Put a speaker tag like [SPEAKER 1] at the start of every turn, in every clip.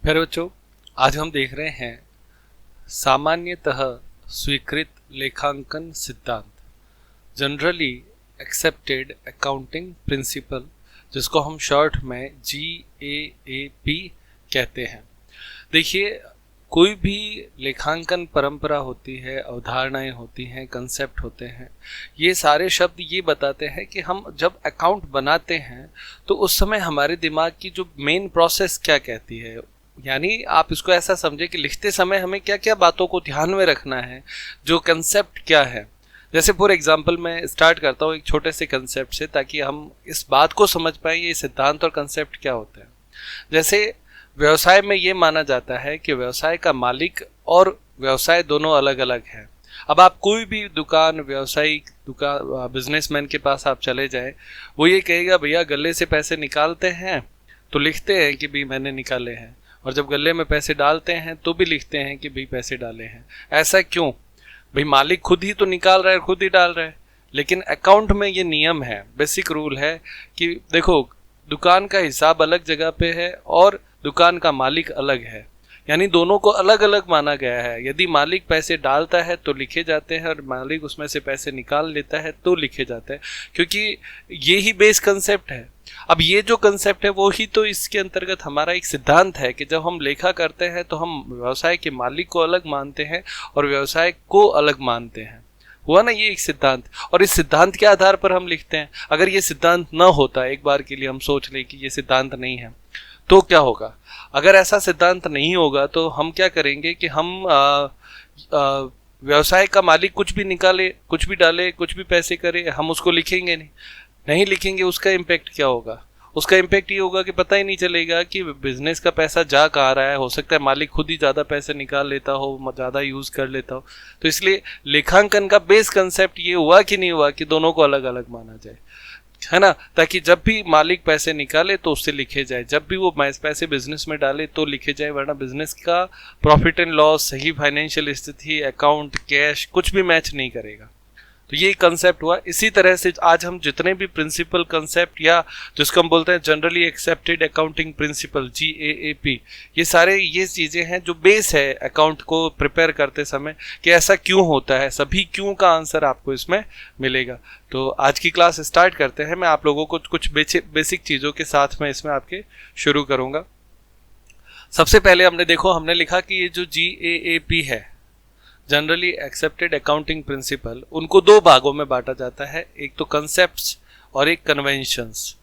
[SPEAKER 1] प्यारे बच्चों, आज हम देख रहे हैं सामान्यतः स्वीकृत लेखांकन सिद्धांत, जनरली एक्सेप्टेड अकाउंटिंग प्रिंसिपल, जिसको हम शॉर्ट में GAAP कहते हैं। देखिए, कोई भी लेखांकन परंपरा होती है, अवधारणाएं होती हैं, कंसेप्ट होते हैं, ये सारे शब्द ये बताते हैं कि हम जब अकाउंट बनाते हैं तो उस समय हमारे दिमाग की जो मेन प्रोसेस क्या कहती है। यानी आप इसको ऐसा समझे कि लिखते समय हमें क्या क्या बातों को ध्यान में रखना है, जो कंसेप्ट क्या है। जैसे फॉर एग्जांपल मैं स्टार्ट करता हूँ एक छोटे से कंसेप्ट से, ताकि हम इस बात को समझ पाए ये सिद्धांत और कंसेप्ट क्या होता है। जैसे व्यवसाय में ये माना जाता है कि व्यवसाय का मालिक और व्यवसाय दोनों अलग अलग है। अब आप कोई भी दुकान, व्यवसायिक दुकान, बिजनेसमैन के पास आप चले जाए, वो ये कहेगा भैया गले से पैसे निकालते हैं तो लिखते हैं कि भाई मैंने निकाले हैं, और जब गले में पैसे डालते हैं तो भी लिखते हैं कि भाई पैसे डाले हैं। ऐसा क्यों? भाई मालिक खुद ही तो निकाल रहा है, खुद ही डाल रहा है। लेकिन अकाउंट में ये नियम है, बेसिक रूल है कि देखो, दुकान का हिसाब अलग जगह पे है और दुकान का मालिक अलग है, यानी दोनों को अलग अलग माना गया है। यदि मालिक पैसे डालता है तो लिखे जाते हैं, और मालिक उसमें से पैसे निकाल लेता है तो लिखे जाते हैं, क्योंकि ये ही बेस कंसेप्ट है। अब ये जो कंसेप्ट है वो ही तो इसके अंतर्गत हमारा एक सिद्धांत है कि जब हम लेखा करते हैं तो हम व्यवसाय के मालिक को अलग मानते हैं और व्यवसाय को अलग मानते हैं। हुआ ना ये एक सिद्धांत, और इस सिद्धांत के आधार पर हम लिखते हैं। अगर ये सिद्धांत ना होता, एक बार के लिए हम सोच लें कि ये सिद्धांत नहीं है, तो क्या होगा? अगर ऐसा सिद्धांत नहीं होगा तो हम क्या करेंगे कि हम व्यवसाय का मालिक कुछ भी निकाले, कुछ भी डाले, कुछ भी पैसे करे, हम उसको लिखेंगे नहीं लिखेंगे। उसका इम्पैक्ट क्या होगा? उसका इम्पैक्ट ये होगा कि पता ही नहीं चलेगा कि बिजनेस का पैसा जा कहाँ रहा है। हो सकता है मालिक खुद ही ज़्यादा पैसे निकाल लेता हो, ज़्यादा यूज़ कर लेता हो। तो इसलिए लेखांकन का बेस कंसेप्ट ये हुआ कि नहीं हुआ कि दोनों को अलग अलग माना जाए, है ना, ताकि जब भी मालिक पैसे निकाले तो उससे लिखे जाए, जब भी वो पैसे बिजनेस में डाले तो लिखे जाए, वरना बिजनेस का प्रॉफिट एंड लॉस, सही फाइनेंशियल स्थिति, अकाउंट, कैश कुछ भी मैच नहीं करेगा। तो ये कंसेप्ट हुआ। इसी तरह से आज हम जितने भी प्रिंसिपल कंसेप्ट, या जिसको हम बोलते हैं generally accepted accounting principle, GAAP, ये सारे ये चीज़ें हैं जो बेस है अकाउंट को प्रिपेयर करते समय कि ऐसा क्यों होता है। सभी क्यों का आंसर आपको इसमें मिलेगा। तो आज की क्लास स्टार्ट करते हैं। मैं आप लोगों को कुछ बेसिक चीज़ों के साथ में इसमें आपके शुरू करूँगा। सबसे पहले हमने लिखा कि ये जो GAAP है, जनरली एक्सेप्टेड अकाउंटिंग प्रिंसिपल, उनको दो भागों में बांटा जाता है, एक तो कंसेप्ट्स और एक कन्वेंशंस।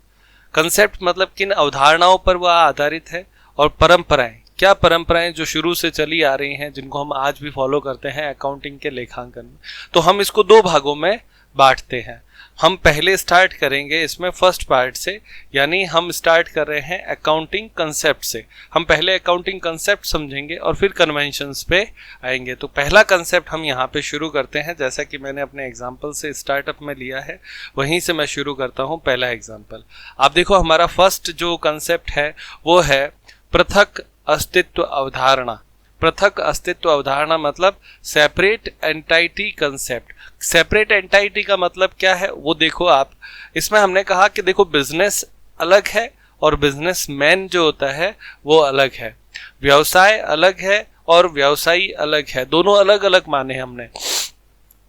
[SPEAKER 1] कंसेप्ट मतलब किन अवधारणाओं पर वह आधारित है, और परंपराएं, क्या परंपराएं जो शुरू से चली आ रही हैं, जिनको हम आज भी फॉलो करते हैं अकाउंटिंग के लेखांकन में। तो हम इसको दो भागों में बांटते हैं। हम पहले स्टार्ट करेंगे इसमें फर्स्ट पार्ट से, यानी हम स्टार्ट कर रहे हैं अकाउंटिंग कंसेप्ट से। हम पहले अकाउंटिंग कंसेप्ट समझेंगे और फिर कन्वेंशंस पे आएंगे। तो पहला कंसेप्ट हम यहाँ पे शुरू करते हैं, जैसा कि मैंने अपने एग्जांपल से स्टार्टअप में लिया है, वहीं से मैं शुरू करता हूँ पहला एग्जांपल। आप देखो, हमारा फर्स्ट जो कंसेप्ट है वो है पृथक अस्तित्व अवधारणा। पृथक अस्तित्व अवधारणा मतलब separate entity concept. Separate entity का मतलब क्या है वो देखो आप, इसमें हमने कहा कि देखो, बिजनेस अलग है और बिजनेसमैन जो होता है वो अलग है, व्यवसाय अलग है और व्यवसायी अलग है, दोनों अलग अलग माने हमने।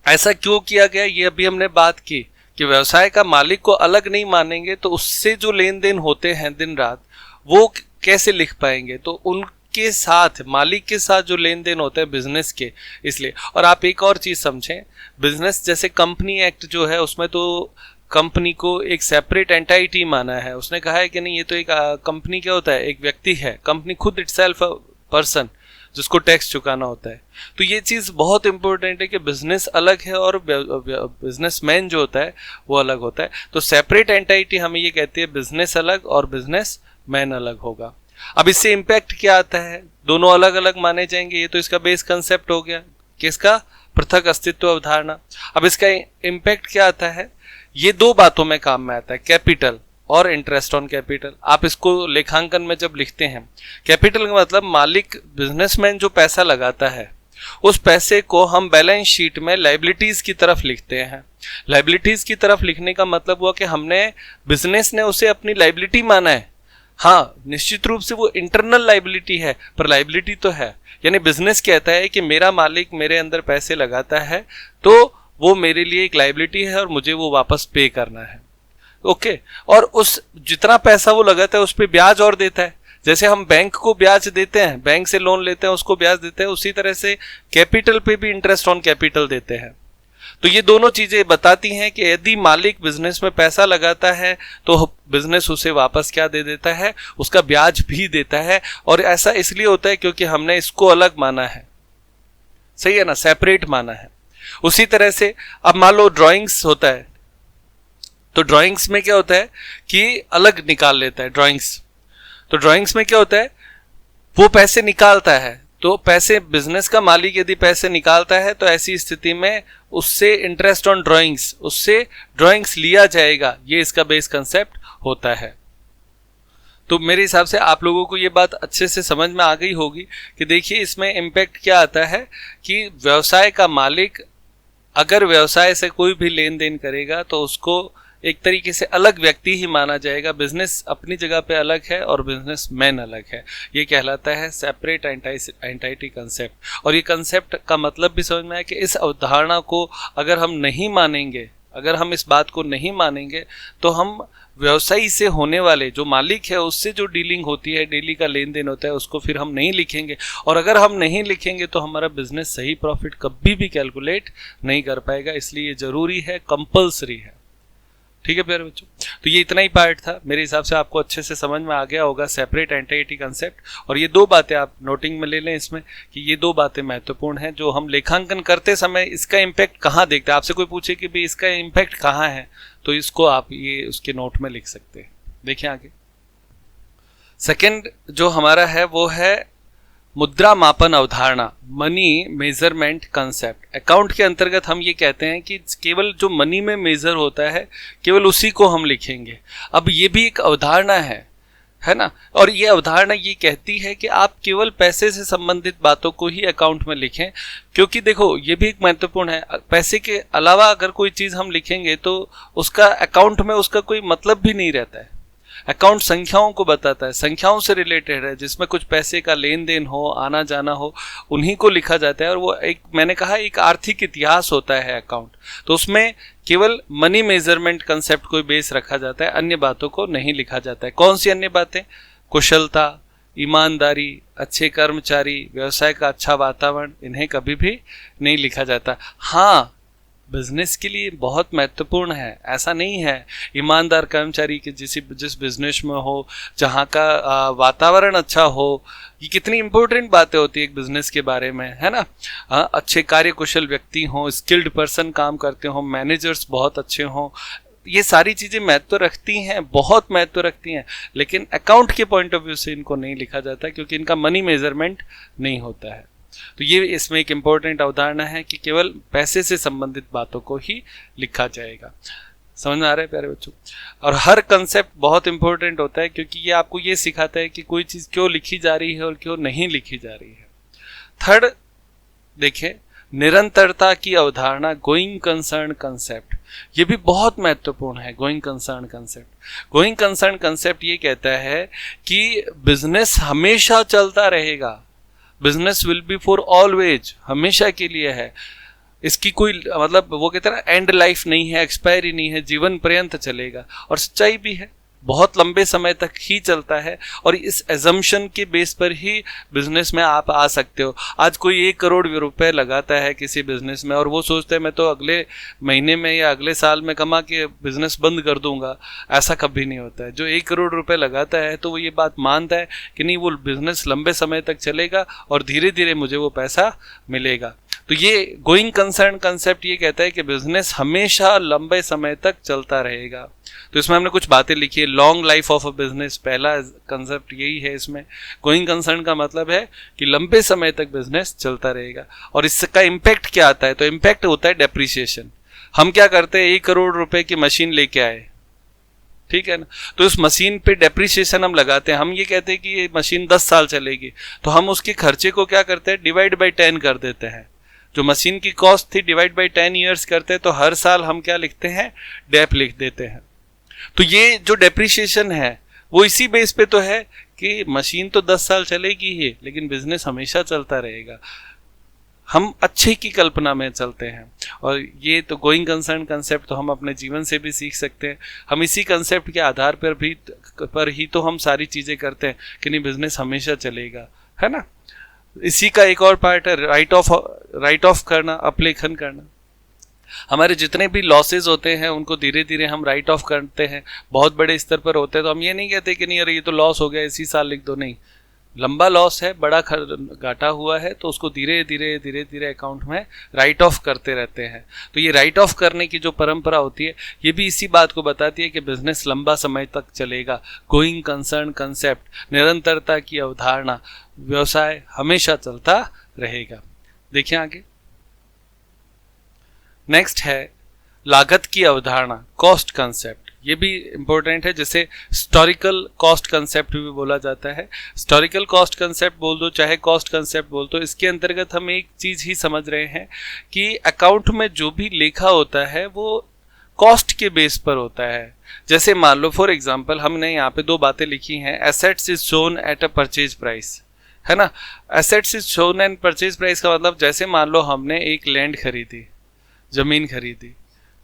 [SPEAKER 1] ऐसा क्यों किया गया, ये अभी हमने बात की कि व्यवसाय का मालिक को अलग नहीं मानेंगे तो उससे जो लेन देन होते हैं दिन रात, वो कैसे लिख पाएंगे। तो उनके साथ, मालिक के साथ जो लेन देन होते हैं बिजनेस के, इसलिए। और आप एक और चीज समझें, बिजनेस जैसे कंपनी एक्ट जो है, उसमें तो कंपनी को एक सेपरेट एंटाइटी माना है। उसने कहा है कि नहीं, ये तो एक कंपनी क्या होता है, एक व्यक्ति है, कंपनी खुद इटसेल्फ पर्सन जिसको टैक्स चुकाना होता है। तो ये चीज बहुत इंपॉर्टेंट है कि बिजनेस अलग है और बिजनेसमैन जो होता है वो अलग होता है। तो सेपरेट एंटाइटी हमें ये कहती है बिजनेस अलग और बिजनेस मैन अलग होगा। अब इससे इम्पैक्ट क्या आता है, दोनों अलग अलग माने जाएंगे, ये तो इसका बेस कंसेप्ट हो गया, किसका? पृथक अस्तित्व अवधारणा। अब इसका इम्पैक्ट क्या आता है, ये दो बातों में काम में आता है, कैपिटल और इंटरेस्ट ऑन कैपिटल। आप इसको लेखांकन में जब लिखते हैं, कैपिटल का मतलब मालिक, बिजनेसमैन जो पैसा लगाता है, उस पैसे को हम बैलेंस शीट में लायबिलिटीज की तरफ लिखते हैं। लायबिलिटीज की तरफ लिखने का मतलब हुआ कि हमने, बिजनेस ने उसे अपनी लायबिलिटी माना है, हाँ, निश्चित रूप से वो इंटरनल लाइबिलिटी है, पर लाइबिलिटी तो है। यानी बिजनेस कहता है कि मेरा मालिक मेरे अंदर पैसे लगाता है तो वो मेरे लिए एक लाइबिलिटी है और मुझे वो वापस पे करना है। ओके, और उस जितना पैसा वो लगाता है उस पर ब्याज और देता है। जैसे हम बैंक को ब्याज देते हैं, बैंक से लोन लेते हैं उसको ब्याज देते हैं, उसी तरह से कैपिटल पे भी इंटरेस्ट ऑन कैपिटल देते हैं। तो ये दोनों चीजें बताती हैं कि यदि मालिक बिजनेस में पैसा लगाता है तो बिजनेस उसे वापस क्या दे देता है, उसका ब्याज भी देता है। और ऐसा इसलिए होता है क्योंकि हमने इसको अलग माना है, सही है ना, सेपरेट माना है। उसी तरह से अब मान लो ड्राइंग्स होता है, तो ड्राइंग्स में क्या होता है कि अलग निकाल लेता है ड्राइंग्स। तो ड्राइंग्स में क्या होता है, वो पैसे निकालता है, तो पैसे बिजनेस का मालिक यदि पैसे निकालता है तो ऐसी स्थिति में उससे इंटरेस्ट ऑन ड्राइंग्स, उससे ड्राइंग्स लिया जाएगा। ये इसका बेस कंसेप्ट होता है। तो मेरे हिसाब से आप लोगों को ये बात अच्छे से समझ में आ गई होगी कि देखिए इसमें इम्पैक्ट क्या आता है कि व्यवसाय का मालिक अगर व्यवसाय से कोई भी लेन देन करेगा तो उसको एक तरीके से अलग व्यक्ति ही माना जाएगा। बिजनेस अपनी जगह पे अलग है और बिजनेस मैन अलग है। ये कहलाता है सेपरेट एंटिटी कंसेप्ट। और ये कंसेप्ट का मतलब भी समझ में आया कि इस अवधारणा को अगर हम नहीं मानेंगे, अगर हम इस बात को नहीं मानेंगे तो हम व्यवसायी से होने वाले जो मालिक है उससे जो डीलिंग होती है, डेली का लेन देन होता है, उसको फिर हम नहीं लिखेंगे। और अगर हम नहीं लिखेंगे तो हमारा बिजनेस सही प्रॉफिट कभी भी कैलकुलेट नहीं कर पाएगा। इसलिए ये जरूरी है, कंपल्सरी है। ठीक है प्यारे बच्चों, तो ये इतना ही पार्ट था। मेरे हिसाब से आपको अच्छे से समझ में आ गया होगा सेपरेट एंटिटी कंसेप्ट। और ये दो बातें आप नोटिंग में ले लें इसमें कि ये दो बातें महत्वपूर्ण हैं जो हम लेखांकन करते समय इसका इम्पैक्ट कहाँ देखते हैं। आपसे कोई पूछे कि भाई इसका इम्पैक्ट कहाँ है तो इसको आप ये उसके नोट में लिख सकते हैं। देखिए आगे सेकेंड जो हमारा है वो है मुद्रा मापन अवधारणा, मनी मेजरमेंट कंसेप्ट। अकाउंट के अंतर्गत हम ये कहते हैं कि केवल जो मनी में मेजर होता है केवल उसी को हम लिखेंगे। अब ये भी एक अवधारणा है ना, और ये अवधारणा ये कहती है कि आप केवल पैसे से संबंधित बातों को ही अकाउंट में लिखें। क्योंकि देखो ये भी एक महत्वपूर्ण है, पैसे के अलावा अगर कोई चीज़ हम लिखेंगे तो उसका अकाउंट में उसका कोई मतलब भी नहीं रहता है। अकाउंट संख्याओं को बताता है, संख्याओं से रिलेटेड है, जिसमें कुछ पैसे का लेन देन हो, आना जाना हो, उन्हीं को लिखा जाता है। और वो एक मैंने कहा एक आर्थिक इतिहास होता है अकाउंट। तो उसमें केवल मनी मेजरमेंट कंसेप्ट को बेस रखा जाता है, अन्य बातों को नहीं लिखा जाता है। कौन सी अन्य बातें? कुशलता, ईमानदारी, अच्छे कर्मचारी, व्यवसाय का अच्छा वातावरण, इन्हें कभी भी नहीं लिखा जाता। हाँ, बिजनेस के लिए बहुत महत्वपूर्ण है, ऐसा नहीं है। ईमानदार कर्मचारी के जिस बिजनेस में हो, जहाँ का वातावरण अच्छा हो, ये कितनी इंपॉर्टेंट बातें होती है एक बिजनेस के बारे में, है ना। अच्छे कार्यकुशल व्यक्ति हों, स्किल्ड पर्सन काम करते हों, मैनेजर्स बहुत अच्छे हों, ये सारी चीज़ें महत्व रखती हैं, बहुत महत्व रखती हैं। लेकिन अकाउंट के पॉइंट ऑफ व्यू से इनको नहीं लिखा जाता क्योंकि इनका मनी मेजरमेंट नहीं होता है। तो ये इसमें एक इम्पोर्टेंट अवधारणा है कि केवल पैसे से संबंधित बातों को ही लिखा जाएगा। समझ में आ रहा है प्यारे बच्चों? और हर कंसेप्ट बहुत इंपॉर्टेंट होता है क्योंकि ये आपको ये सिखाता है कि कोई चीज़ क्यों लिखी जा रही है और क्यों नहीं लिखी जा रही है। थर्ड देखिए, निरंतरता की अवधारणा, गोइंग कंसर्न कंसेप्ट, ये भी बहुत महत्वपूर्ण है। गोइंग कंसर्न कंसेप्ट ये कहता है कि बिजनेस हमेशा चलता रहेगा, business will be for always, हमेशा के लिए है। इसकी कोई मतलब वो कहते हैं ना एंड लाइफ नहीं है, एक्सपायरी नहीं है, जीवन पर्यंत चलेगा। और सच्चाई भी है, बहुत लंबे समय तक ही चलता है। और इस एजम्पशन के बेस पर ही बिजनेस में आप आ सकते हो। आज कोई 1 करोड़ रुपए लगाता है किसी बिजनेस में और वो सोचता है मैं तो अगले महीने में या अगले साल में कमा के बिजनेस बंद कर दूंगा, ऐसा कभी नहीं होता है। जो 1 करोड़ रुपए लगाता है तो वो ये बात मानता है कि नहीं, वो बिजनेस लंबे समय तक चलेगा और धीरे धीरे मुझे वो पैसा मिलेगा। तो ये गोइंग कंसर्न कंसेप्ट ये कहता है कि बिजनेस हमेशा लंबे समय तक चलता रहेगा। तो इसमें हमने कुछ बातें लिखी है। Long life of a business, पहला कंसेप्ट यही है इसमें। गोइंग कंसर्न का मतलब है कि लंबे समय तक बिजनेस चलता रहेगा। और इसका इम्पैक्ट क्या आता है? तो इम्पैक्ट होता है डेप्रिसिएशन। हम क्या करते हैं, 1 करोड़ रुपए की मशीन लेके आए, ठीक है ना, तो उस मशीन पे डेप्रिसिएशन हम लगाते हैं। हम ये कहते हैं कि ये मशीन 10 साल चलेगी, तो हम उसके खर्चे को क्या करते हैं, डिवाइड बाई 10 कर देते हैं। जो मशीन की कॉस्ट थी डिवाइड बाई 10 ईयर्स करते हैं, तो हर साल हम क्या लिखते हैं, डेप लिख देते हैं। तो ये जो डेप्रिसिएशन है वो इसी बेस पे तो है कि मशीन तो 10 साल चलेगी ही, लेकिन बिजनेस हमेशा चलता रहेगा। हम अच्छे की कल्पना में चलते हैं, और ये तो गोइंग कंसर्न कंसेप्ट तो हम अपने जीवन से भी सीख सकते हैं। हम इसी कंसेप्ट के आधार पर ही तो हम सारी चीज़ें करते हैं कि नहीं बिजनेस हमेशा चलेगा, है ना। इसी का एक और पार्ट है राइट ऑफ करना, अपलेखन करना। हमारे जितने भी लॉसेज होते हैं उनको धीरे धीरे हम राइट ऑफ करते हैं। बहुत बड़े स्तर पर होते हैं तो हम ये नहीं कहते कि नहीं अरे ये तो लॉस हो गया इसी साल लिख दो, नहीं। लंबा लॉस है, बड़ा घाटा हुआ है, तो उसको धीरे धीरे अकाउंट में राइट ऑफ करते रहते हैं। तो ये राइट ऑफ करने की जो परंपरा होती है ये भी इसी बात को बताती है कि बिजनेस लंबा समय तक चलेगा। गोइंग कंसर्न कंसेप्ट, निरंतरता की अवधारणा, व्यवसाय हमेशा चलता रहेगा। देखिए आगे नेक्स्ट है लागत की अवधारणा, कॉस्ट कंसेप्ट। ये भी इंपॉर्टेंट है, जिसे हिस्टोरिकल कॉस्ट कंसेप्ट भी बोला जाता है। हिस्टोरिकल कॉस्ट कंसेप्ट बोल दो चाहे कॉस्ट कंसेप्ट बोल दो, इसके अंतर्गत हम एक चीज ही समझ रहे हैं कि अकाउंट में जो भी लेखा होता है वो कॉस्ट के बेस पर होता है। जैसे मान लो फॉर एग्जांपल हमने यहाँ पे 2 बातें लिखी हैं, assets is shown at a purchase price, है ना। Assets is shown and purchase price का मतलब जैसे मान लो हमने एक लैंड खरीदी, जमीन खरीदी,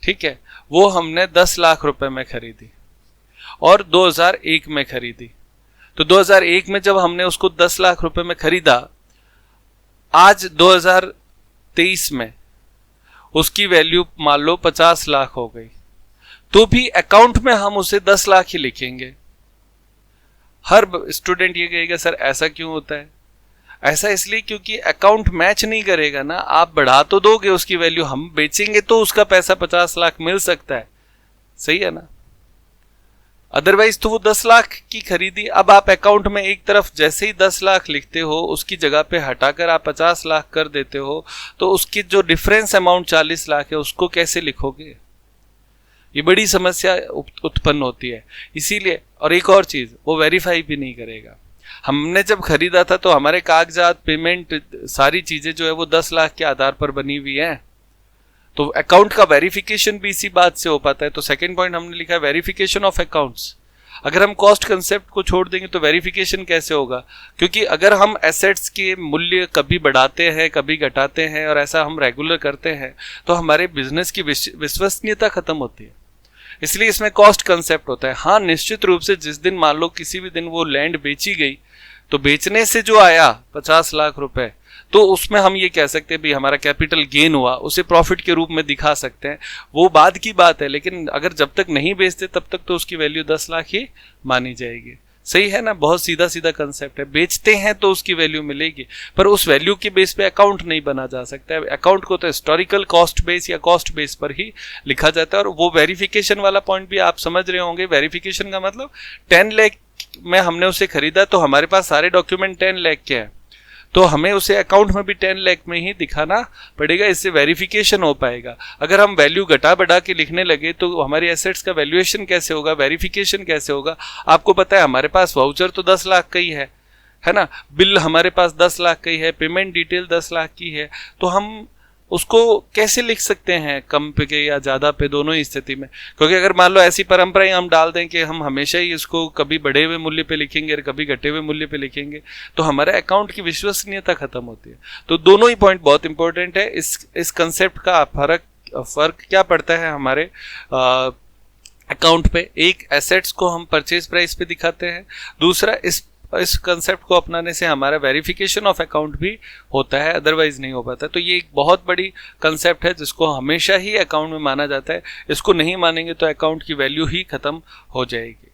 [SPEAKER 1] ठीक है, वो हमने 10 लाख रुपए में खरीदी और 2001 में खरीदी। तो 2001 में जब हमने उसको 10 लाख रुपए में खरीदा, आज 2023 में उसकी वैल्यू मान लो 50 लाख हो गई, तो भी अकाउंट में हम उसे 10 लाख ही लिखेंगे। हर स्टूडेंट ये कहेगा सर ऐसा क्यों होता है? ऐसा इसलिए क्योंकि अकाउंट मैच नहीं करेगा ना। आप बढ़ा तो दोगे उसकी वैल्यू, हम बेचेंगे तो उसका पैसा 50 लाख मिल सकता है, सही है ना। अदरवाइज तो वो 10 लाख की खरीदी, अब आप अकाउंट में एक तरफ जैसे ही 10 लाख लिखते हो उसकी जगह पे हटाकर आप 50 लाख कर देते हो, तो उसकी जो डिफरेंस अमाउंट 40 लाख है उसको कैसे लिखोगे? ये बड़ी समस्या उत्पन्न होती है। इसीलिए, और एक और चीज, वो वेरीफाई भी नहीं करेगा। हमने जब खरीदा था तो हमारे कागजात, पेमेंट, सारी चीजें जो है वो 10 लाख के आधार पर बनी हुई है, तो अकाउंट का वेरिफिकेशन भी इसी बात से हो पाता है। तो सेकंड पॉइंट हमने लिखा है वेरिफिकेशन ऑफ अकाउंट्स। अगर हम कॉस्ट कंसेप्ट को छोड़ देंगे तो वेरिफिकेशन कैसे होगा? क्योंकि अगर हम एसेट्स के मूल्य कभी बढ़ाते हैं कभी घटाते हैं और ऐसा हम रेगुलर करते हैं तो हमारे बिजनेस की विश्वसनीयता खत्म होती है। इसलिए इसमें कॉस्ट कंसेप्ट होता है। हाँ, निश्चित रूप से जिस दिन मान लो किसी भी दिन वो लैंड बेची गई तो बेचने से जो आया 50 लाख रुपए, तो उसमें हम ये कह सकते हैं भी हमारा कैपिटल गेन हुआ, उसे प्रॉफिट के रूप में दिखा सकते हैं, वो बाद की बात है। लेकिन अगर जब तक नहीं बेचते तब तक तो उसकी वैल्यू 10 लाख ही मानी जाएगी, सही है ना। बहुत सीधा सीधा कंसेप्ट है। बेचते हैं तो उसकी वैल्यू मिलेगी, पर उस वैल्यू के बेस पे अकाउंट नहीं बना जा सकता है। अकाउंट को तो हिस्टोरिकल कॉस्ट बेस या कॉस्ट बेस पर ही लिखा जाता है। और वो वेरिफिकेशन वाला पॉइंट भी आप समझ रहे होंगे। वेरिफिकेशन का मतलब 10 लाख में हमने उसे खरीदा तो हमारे पास सारे डॉक्यूमेंट 10 लाख के हैं, तो हमें उसे अकाउंट में भी 10 लाख में ही दिखाना पड़ेगा, इससे वेरिफिकेशन हो पाएगा। अगर हम वैल्यू घटा बढ़ा के लिखने लगे तो हमारी एसेट्स का वैल्यूएशन कैसे होगा, वेरिफिकेशन कैसे होगा? आपको पता है हमारे पास वाउचर तो 10 लाख का ही है ना, बिल हमारे पास 10 लाख का ही है, पेमेंट डिटेल 10 लाख की है, तो हम उसको कैसे लिख सकते हैं कम पे के या ज़्यादा पे, दोनों ही स्थिति में? क्योंकि अगर मान लो ऐसी परंपराएं हम डाल दें कि हम हमेशा ही इसको कभी बढ़े हुए मूल्य पे लिखेंगे और कभी घटे हुए मूल्य पे लिखेंगे, तो हमारे अकाउंट की विश्वसनीयता खत्म होती है। तो दोनों ही पॉइंट बहुत इंपॉर्टेंट है। इस कंसेप्ट का फर्क क्या पड़ता है हमारे अकाउंट पे? एक, एसेट्स को हम परचेज प्राइस पे दिखाते हैं, दूसरा इस कंसेप्ट को अपनाने से हमारा वेरिफिकेशन ऑफ अकाउंट भी होता है, अदरवाइज नहीं हो पाता। तो ये एक बहुत बड़ी कंसेप्ट है जिसको हमेशा ही अकाउंट में माना जाता है। इसको नहीं मानेंगे तो अकाउंट की वैल्यू ही खत्म हो जाएगी।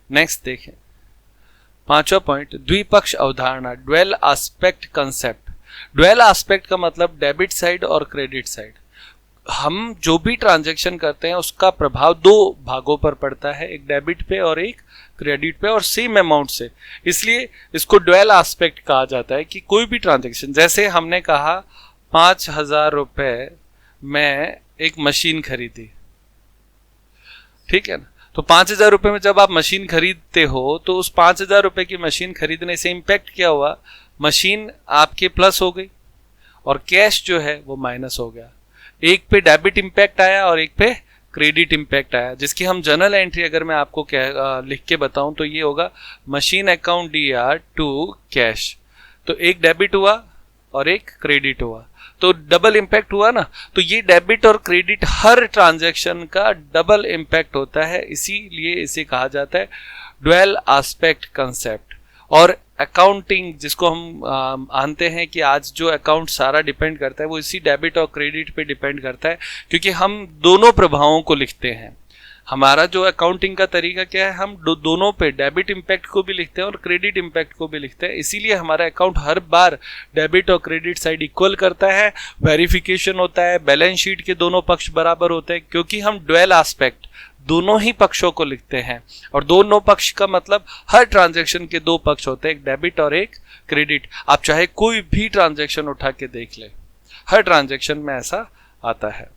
[SPEAKER 1] नेक्स्ट देखें, 5वां पॉइंट, द्विपक्ष अवधारणा, dual aspect concept. Dual aspect का मतलब डेबिट साइड और क्रेडिट साइड। हम जो भी ट्रांजैक्शन करते हैं उसका प्रभाव 2 भागों पर पड़ता है, एक डेबिट पे और एक क्रेडिट पे, और सेम अमाउंट से। इसलिए इसको ड्वेल एस्पेक्ट कहा जाता है कि कोई भी ट्रांजैक्शन, जैसे हमने कहा 5,000 रुपए में एक मशीन खरीदी, ठीक है ना। तो 5,000 रुपए में जब आप मशीन खरीदते हो तो उस 5,000 रुपए की मशीन खरीदने से इम्पैक्ट क्या हुआ? मशीन आपके प्लस हो गई और कैश जो है वो माइनस हो गया। एक पे डेबिट इम्पैक्ट आया और एक पे क्रेडिट इम्पैक्ट आया, जिसकी हम जर्नल एंट्री अगर मैं आपको लिख के बताऊं तो ये होगा machine account DR to cash. तो एक डेबिट हुआ और एक क्रेडिट हुआ, तो डबल इम्पैक्ट हुआ ना। तो ये डेबिट और क्रेडिट हर ट्रांजैक्शन का डबल इम्पैक्ट होता है, इसीलिए इसे कहा जाता है ड्वेल एस्पेक्ट कंसेप्ट। और अकाउंटिंग जिसको हम मानते हैं कि आज जो अकाउंट सारा डिपेंड करता है वो इसी डेबिट और क्रेडिट पे डिपेंड करता है, क्योंकि हम दोनों प्रभावों को लिखते हैं। हमारा जो अकाउंटिंग का तरीका क्या है, हम दोनों पे डेबिट इम्पैक्ट को भी लिखते हैं और क्रेडिट इम्पैक्ट को भी लिखते हैं, इसीलिए हमारा अकाउंट हर बार डेबिट और क्रेडिट साइड इक्वल करता है, वेरिफिकेशन होता है, बैलेंस शीट के दोनों पक्ष बराबर होते हैं, क्योंकि हम ड्वेल एस्पेक्ट दोनों ही पक्षों को लिखते हैं। और दोनों पक्ष का मतलब हर ट्रांजैक्शन के दो पक्ष होते हैं, एक डेबिट और एक क्रेडिट। आप चाहे कोई भी ट्रांजैक्शन उठा के देख ले, हर ट्रांजैक्शन में ऐसा आता है।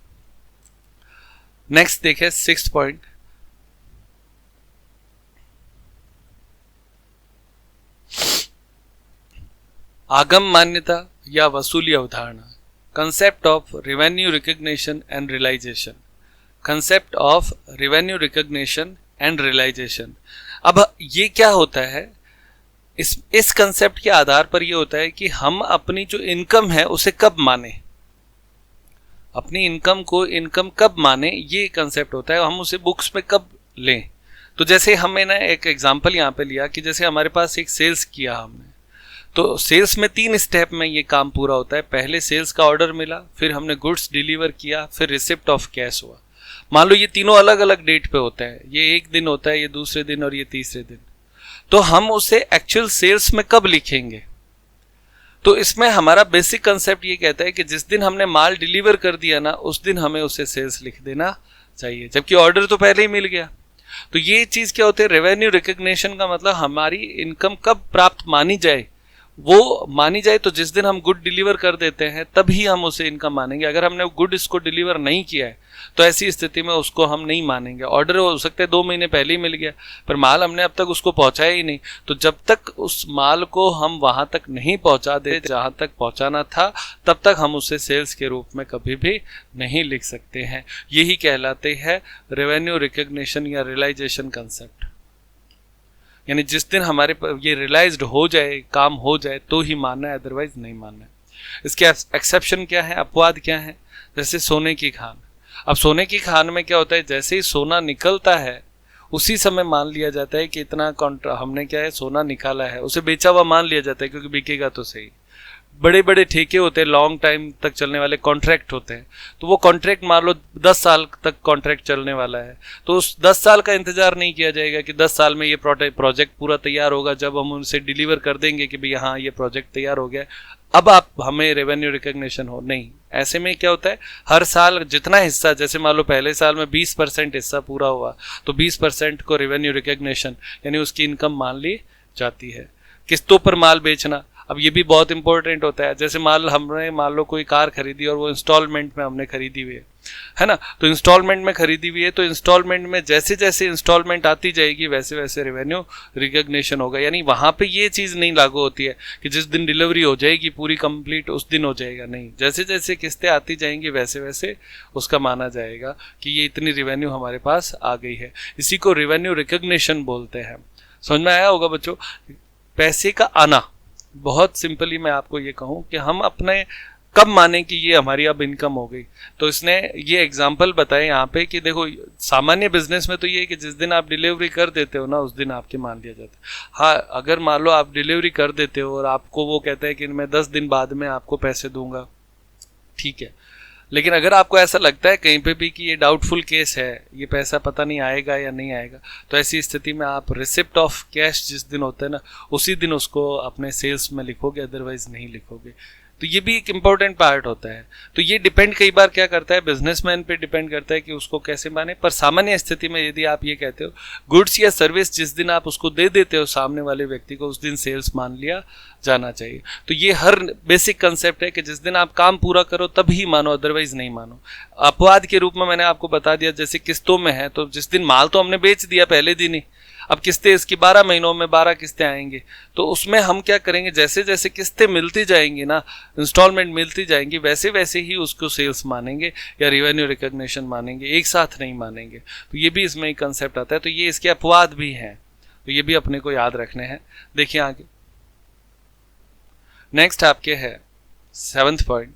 [SPEAKER 1] नेक्स्ट देखें 6th पॉइंट, आगम मान्यता या वसूली अवधारणा, concept of revenue recognition and realisation. Concept of revenue recognition and realisation. अब ये क्या होता है, इस कंसेप्ट के आधार पर ये होता है कि हम अपनी जो इनकम है उसे कब माने, अपनी इनकम को इनकम कब माने, ये कंसेप्ट होता है, हम उसे बुक्स में कब लें। तो जैसे हमने ना एक एग्जांपल यहाँ पे लिया कि जैसे हमारे पास एक सेल्स किया हमने, तो सेल्स में 3 स्टेप में ये काम पूरा होता है। पहले सेल्स का ऑर्डर मिला, फिर हमने गुड्स डिलीवर किया, फिर रिसिप्ट ऑफ कैश हुआ। मान लो ये तीनों अलग अलग डेट पे होता है, ये एक दिन होता है, ये दूसरे दिन और ये तीसरे दिन। तो हम उसे एक्चुअल सेल्स में कब लिखेंगे, तो इसमें हमारा बेसिक कंसेप्ट ये कहता है कि जिस दिन हमने माल डिलीवर कर दिया ना, उस दिन हमें उसे सेल्स लिख देना चाहिए, जबकि ऑर्डर तो पहले ही मिल गया। तो ये चीज क्या होती है, रेवेन्यू रिकॉग्निशन का मतलब हमारी इनकम कब प्राप्त मानी जाए, वो मानी जाए तो जिस दिन हम गुड डिलीवर कर देते हैं तभी हम उसे इनकम मानेंगे। अगर हमने गुड इसको डिलीवर नहीं किया है तो ऐसी स्थिति में उसको हम नहीं मानेंगे। ऑर्डर हो सकता है 2 महीने पहले ही मिल गया, पर माल हमने अब तक उसको पहुंचाया ही नहीं, तो जब तक उस माल को हम वहां तक नहीं पहुंचा दे जहां तक पहुंचाना था, तब तक हम उसे सेल्स के रूप में कभी भी नहीं लिख सकते हैं। यही कहलाते हैं रेवेन्यू रिकॉग्निशन या रियलाइजेशन कंसेप्ट। यानी जिस दिन हमारे ये रियलाइज्ड हो जाए, काम हो जाए, तो ही मानना है, अदरवाइज नहीं मानना है। इसके एक्सेप्शन क्या है, अपवाद क्या है, जैसे सोने की खान। अब सोने की खान में क्या होता है, जैसे ही सोना निकलता है उसी समय मान लिया जाता है कि इतना हमने क्या है सोना निकाला है, उसे बेचा हुआ मान लिया जाता है, क्योंकि बिकेगा तो सही। बड़े बड़े ठेके होते हैं, लॉन्ग टाइम तक चलने वाले कॉन्ट्रैक्ट होते हैं, तो वो कॉन्ट्रैक्ट मान लो 10 साल तक कॉन्ट्रैक्ट चलने वाला है, तो उस 10 साल का इंतजार नहीं किया जाएगा कि 10 साल में ये प्रोजेक्ट पूरा तैयार होगा, जब हम उनसे डिलीवर कर देंगे कि भाई हाँ ये प्रोजेक्ट तैयार हो गया, अब आप हमें रेवेन्यू रिकॉग्निशन हो। नहीं, ऐसे में क्या होता है, हर साल जितना हिस्सा, जैसे मान लो पहले साल में 20% हिस्सा पूरा हुआ तो 20% को रेवेन्यू रिकॉग्निशन यानी उसकी इनकम मान ली जाती है। किस्तों पर माल बेचना, अब ये भी बहुत इंपॉर्टेंट होता है। जैसे हमने मान लो कोई कार खरीदी और वो इंस्टॉलमेंट में हमने खरीदी हुई है ना, तो इंस्टॉलमेंट में खरीदी हुई है, तो इंस्टॉलमेंट में जैसे जैसे इंस्टॉलमेंट आती जाएगी वैसे वैसे रेवेन्यू रिकॉग्निशन होगा। यानी वहाँ पे ये चीज़ नहीं लागू होती है कि जिस दिन डिलीवरी हो जाएगी पूरी कंप्लीट उस दिन हो जाएगा, नहीं, जैसे जैसे किस्तें आती जाएंगी वैसे वैसे उसका माना जाएगा कि ये इतनी रेवेन्यू हमारे पास आ गई है। इसी को रेवेन्यू रिकॉग्निशन बोलते हैं। समझ में आया होगा बच्चों। पैसे का आना, बहुत सिंपली मैं आपको ये कहूँ कि हम अपने कब माने कि ये हमारी अब इनकम हो गई, तो इसने ये एग्जांपल बताए यहाँ पे कि देखो सामान्य बिजनेस में तो ये है कि जिस दिन आप डिलीवरी कर देते हो ना उस दिन आपके मान लिया जाता है। हाँ, अगर मान लो आप डिलीवरी कर देते हो और आपको वो कहता है कि मैं 10 दिन बाद में आपको पैसे दूंगा, ठीक है, लेकिन अगर आपको ऐसा लगता है कहीं पे भी कि ये डाउटफुल केस है, ये पैसा पता नहीं आएगा या नहीं आएगा, तो ऐसी स्थिति में आप रिसिप्ट ऑफ कैश जिस दिन होता है ना उसी दिन उसको अपने सेल्स में लिखोगे, अदरवाइज नहीं लिखोगे। तो ये भी एक इम्पोर्टेंट पार्ट होता है। तो ये डिपेंड कई बार क्या करता है, बिजनेसमैन पे डिपेंड करता है कि उसको कैसे माने। पर सामान्य स्थिति में यदि आप ये कहते हो गुड्स या सर्विस जिस दिन आप उसको दे देते हो सामने वाले व्यक्ति को, उस दिन सेल्स मान लिया जाना चाहिए। तो ये हर बेसिक कंसेप्ट है कि जिस दिन आप काम पूरा करो तभी मानो, अदरवाइज नहीं मानो। अपवाद के रूप में मैंने आपको बता दिया, जैसे किस्तों में है तो जिस दिन माल तो हमने बेच दिया पहले दिन ही, अब किस्तें इसकी 12 महीनों में 12 किस्तें आएंगी, तो उसमें हम क्या करेंगे, जैसे जैसे किस्तें मिलती जाएंगी ना, इंस्टॉलमेंट मिलती जाएंगी, वैसे वैसे ही उसको सेल्स मानेंगे या रिवेन्यू रिकॉग्निशन मानेंगे, एक साथ नहीं मानेंगे। तो ये भी इसमें एक कंसेप्ट आता है। तो ये इसके अपवाद भी हैं, तो ये भी अपने को याद रखने हैं। देखिए आगे नेक्स्ट आपके है 7th पॉइंट,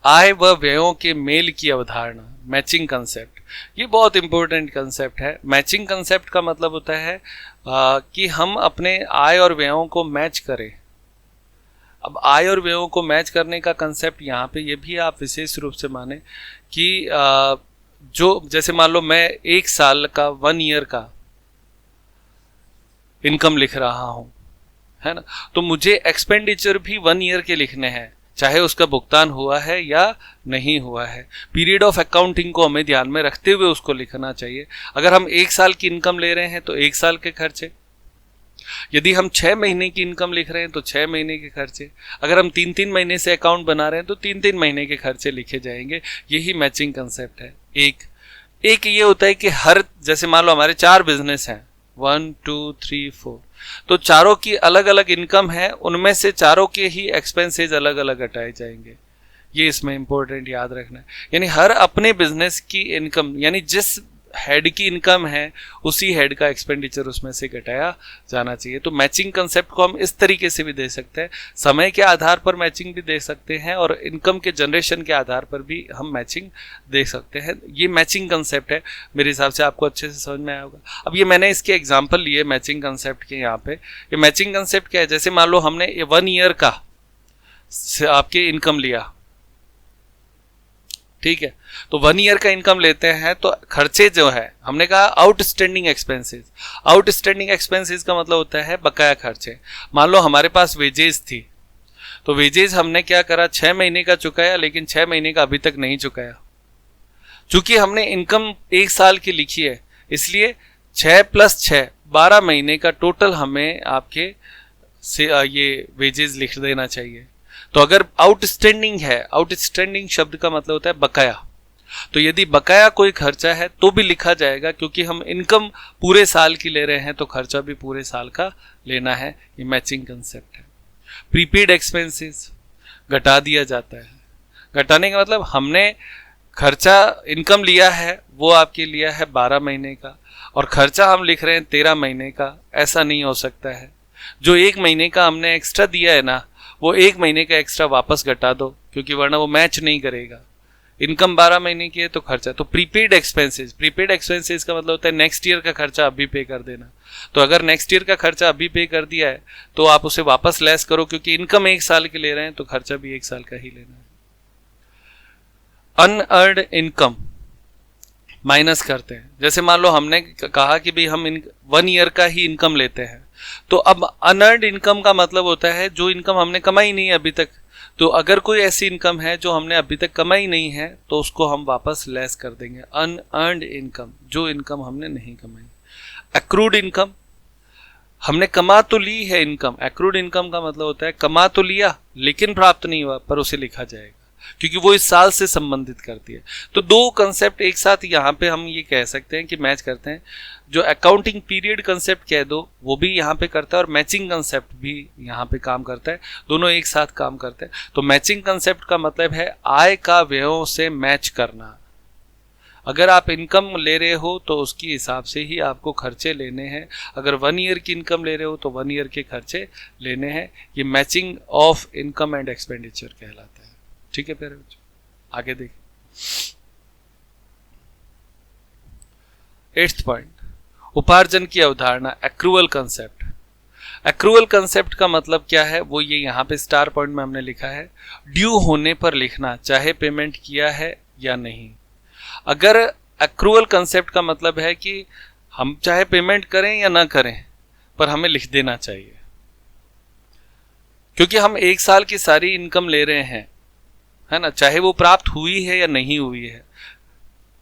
[SPEAKER 1] आय व व्ययों के मेल की अवधारणा, मैचिंग कंसेप्ट। ये बहुत इंपॉर्टेंट कंसेप्ट है। मैचिंग कंसेप्ट का मतलब होता है कि हम अपने आय और व्ययों को मैच करें। अब आय और व्ययों को मैच करने का कंसेप्ट यहाँ पे ये भी आप विशेष रूप से माने कि जो जैसे मान लो मैं 1 साल का 1 ईयर का इनकम लिख रहा हूँ, है ना, तो मुझे एक्सपेंडिचर भी 1 ईयर के लिखने हैं, चाहे उसका भुगतान हुआ है या नहीं हुआ है। पीरियड ऑफ अकाउंटिंग को हमें ध्यान में रखते हुए उसको लिखना चाहिए। अगर हम 1 साल की इनकम ले रहे हैं तो 1 साल के खर्चे, यदि हम 6 महीने की इनकम लिख रहे हैं तो 6 महीने के खर्चे, अगर हम 3-3 महीने से अकाउंट बना रहे हैं तो 3-3 महीने के खर्चे लिखे जाएंगे। यही मैचिंग कंसेप्ट है। एक ये होता है कि हर, जैसे मान लो हमारे 4 बिजनेस हैं, 1 2 3 4, तो चारों की अलग अलग इनकम है, उनमें से चारों के ही एक्सपेंसेस अलग अलग हटाए जाएंगे। ये इसमें इंपॉर्टेंट याद रखना है। यानी हर अपने बिजनेस की इनकम, यानी जिस हेड की इनकम है उसी हेड का एक्सपेंडिचर उसमें से घटाया जाना चाहिए। तो मैचिंग कंसेप्ट को हम इस तरीके से भी दे सकते हैं, समय के आधार पर मैचिंग भी दे सकते हैं और इनकम के जनरेशन के आधार पर भी हम मैचिंग दे सकते हैं। ये मैचिंग कंसेप्ट है, मेरे हिसाब से आपको अच्छे से समझ में आया होगा। अब ये मैंने इसके एग्जाम्पल लिए मैचिंग कंसेप्ट के। यहाँ पे ये मैचिंग कंसेप्ट क्या है, जैसे मान लो हमने 1 ईयर का आपके इनकम लिया, ठीक है, तो 1 ईयर का इनकम लेते हैं तो खर्चे जो है, हमने कहा आउटस्टैंडिंग एक्सपेंसेस। आउटस्टैंडिंग एक्सपेंसेस का मतलब होता है बकाया खर्चे। मान लो हमारे पास वेजेस थी, तो वेजेस हमने क्या करा, 6 महीने का चुकाया, लेकिन 6 महीने का अभी तक नहीं चुकाया। चूंकि हमने इनकम 1 साल की लिखी है, इसलिए 6 + 6 12 महीने का टोटल हमें आपके से ये वेजेस लिख देना चाहिए। तो अगर आउटस्टैंडिंग है, आउटस्टैंडिंग शब्द का मतलब होता है बकाया, तो यदि बकाया कोई खर्चा है तो भी लिखा जाएगा, क्योंकि हम इनकम पूरे साल की ले रहे हैं तो खर्चा भी पूरे साल का लेना है। ये मैचिंग कंसेप्ट है। प्रीपेड एक्सपेंसेस घटा दिया जाता है। घटाने का मतलब हमने खर्चा, इनकम लिया है वो आपके लिया है 12 महीने का और खर्चा हम लिख रहे हैं 13 महीने का, ऐसा नहीं हो सकता है। जो 1 महीने का हमने एक्स्ट्रा दिया है ना, वो 1 महीने का एक्स्ट्रा वापस घटा दो, क्योंकि वरना वो मैच नहीं करेगा। इनकम 12 महीने की है तो खर्चा, तो प्रीपेड एक्सपेंसेस का मतलब होता है नेक्स्ट ईयर का खर्चा अभी पे कर देना। तो अगर नेक्स्ट ईयर का खर्चा अभी पे कर दिया है तो आप उसे वापस लेस करो, क्योंकि इनकम 1 साल की ले रहे हैं तो खर्चा भी 1 साल का ही लेना है। अनअर्न्ड इनकम माइनस करते हैं। जैसे मान लो हमने कहा कि भाई हम 1 ईयर का ही इनकम लेते हैं, तो अब अनअर्न्ड इनकम का मतलब होता है जो इनकम हमने कमाई नहीं है अभी तक। तो अगर कोई ऐसी इनकम है जो हमने अभी तक कमाई नहीं है तो उसको हम वापस लेस कर देंगे। अनअर्न्ड इनकम, जो इनकम हमने नहीं कमाई। एक्रूड इनकम, हमने कमा तो ली है इनकम। एक्रूड इनकम का मतलब होता है कमा तो लिया लेकिन प्राप्त नहीं हुआ, पर उसे लिखा जाएगा क्योंकि वो इस साल से संबंधित करती है। तो 2 कंसेप्ट एक साथ यहाँ पे हम ये कह सकते हैं कि मैच करते हैं। जो अकाउंटिंग पीरियड कंसेप्ट कह दो वो भी यहाँ पे करता है और मैचिंग कंसेप्ट भी यहाँ पे काम करता है, दोनों एक साथ काम करते हैं। तो मैचिंग कंसेप्ट का मतलब है आय का व्ययों से मैच करना। अगर आप इनकम ले रहे हो तो उसकी हिसाब से ही आपको खर्चे लेने हैं। अगर 1 ईयर की इनकम ले रहे हो तो 1 ईयर के खर्चे लेने हैं। ये matching of income and expenditure कहलाता है। ठीक है, फिर आगे देखिए 8th पॉइंट, उपार्जन की अवधारणा, एक्रूअल कंसेप्ट। एक्रूअल कंसेप्ट का मतलब क्या है वो ये यहाँ पे स्टार पॉइंट में हमने लिखा है। ड्यू होने पर लिखना, चाहे पेमेंट किया है या नहीं। अगर एक्रूअल कंसेप्ट का मतलब है कि हम चाहे पेमेंट करें या ना करें पर हमें लिख देना चाहिए, क्योंकि हम 1 साल की सारी इनकम ले रहे हैं, है ना, चाहे वो प्राप्त हुई है या नहीं हुई है।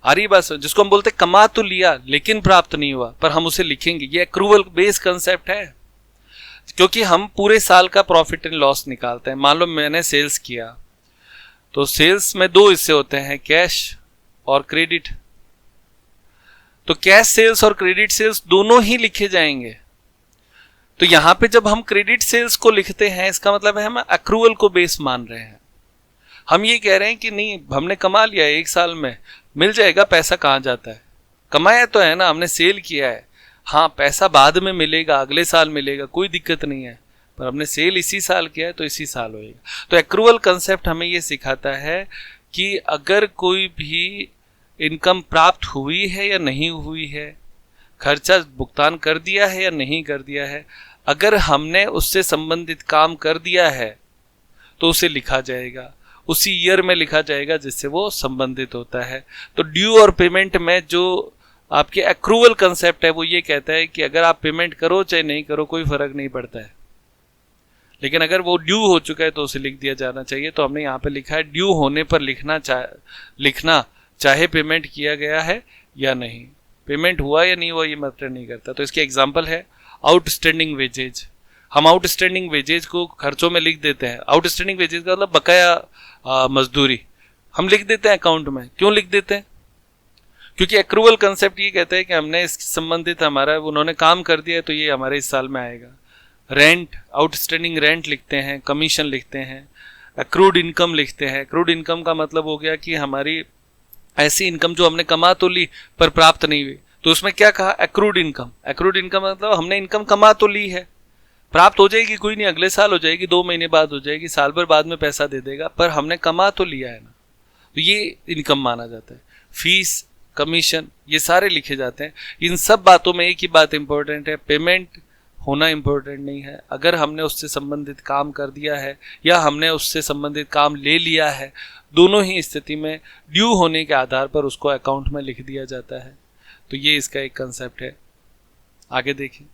[SPEAKER 1] आ रही बात, जिसको हम बोलते हैं कमा तो लिया लेकिन प्राप्त नहीं हुआ, पर हम उसे लिखेंगे। ये एक्रूवल बेस कंसेप्ट है, क्योंकि हम पूरे साल का प्रॉफिट एंड लॉस निकालते हैं। मान लो मैंने सेल्स किया, तो सेल्स में 2 हिस्से होते हैं, कैश और क्रेडिट। तो कैश सेल्स और क्रेडिट सेल्स दोनों ही लिखे जाएंगे। तो यहां पे जब हम क्रेडिट सेल्स को लिखते हैं, इसका मतलब है हम अक्रूवल को बेस मान रहे हैं। हम ये कह रहे हैं कि नहीं, हमने कमा लिया है, 1 साल में मिल जाएगा, पैसा कहाँ जाता है, कमाया तो है ना, हमने सेल किया है, हाँ पैसा बाद में मिलेगा, अगले साल मिलेगा, कोई दिक्कत नहीं है, पर हमने सेल इसी साल किया है तो इसी साल होएगा। तो एक्रूवल कंसेप्ट हमें ये सिखाता है कि अगर कोई भी इनकम प्राप्त हुई है या नहीं हुई है, खर्चा भुगतान कर दिया है या नहीं कर दिया है, अगर हमने उससे संबंधित काम कर दिया है तो उसे लिखा जाएगा, उसी ईयर में लिखा जाएगा जिससे वो संबंधित होता है। तो ड्यू और पेमेंट में जो आपके एक्रूवल कंसेप्ट है वो ये कहता है कि अगर आप पेमेंट करो चाहे नहीं करो कोई फर्क नहीं पड़ता है, लेकिन अगर वो ड्यू हो चुका है तो उसे लिख दिया जाना चाहिए। तो हमने यहाँ पे लिखा है ड्यू होने पर लिखना चाहे पेमेंट किया गया है या नहीं, पेमेंट हुआ या नहीं हुआ ये मैटर नहीं करता। तो इसके एग्जाम्पल है आउटस्टैंडिंग वेजेज। हम आउटस्टैंडिंग वेजेज को खर्चों में लिख देते हैं। आउटस्टैंडिंग वेजेज का मतलब बकाया मजदूरी हम लिख देते हैं अकाउंट में। क्यों लिख देते हैं? क्योंकि एक्रूवल कंसेप्ट ये कहता है कि हमने इससे संबंधित हमारा उन्होंने काम कर दिया है तो ये हमारे इस साल में आएगा। रेंट, आउटस्टैंडिंग रेंट लिखते हैं, कमीशन लिखते हैं, एक्रूड इनकम लिखते हैं। एक्रूड इनकम का मतलब हो गया कि हमारी ऐसी इनकम जो हमने कमा तो ली पर प्राप्त नहीं हुई, तो उसमें क्या कहा, एक्रूड इनकम। एक्रूड इनकम मतलब हमने इनकम कमा तो ली है, प्राप्त हो जाएगी कोई नहीं, अगले साल हो जाएगी, 2 महीने बाद हो जाएगी, साल भर बाद में पैसा दे देगा, पर हमने कमा तो लिया है ना, तो ये इनकम माना जाता है। फीस, कमीशन, ये सारे लिखे जाते हैं। इन सब बातों में एक ही बात इंपॉर्टेंट है, पेमेंट होना इंपॉर्टेंट नहीं है। अगर हमने उससे संबंधित काम कर दिया है या हमने उससे संबंधित काम ले लिया है, दोनों ही स्थिति में ड्यू होने के आधार पर उसको अकाउंट में लिख दिया जाता है। तो ये इसका एक कंसेप्ट है। आगे देखिए,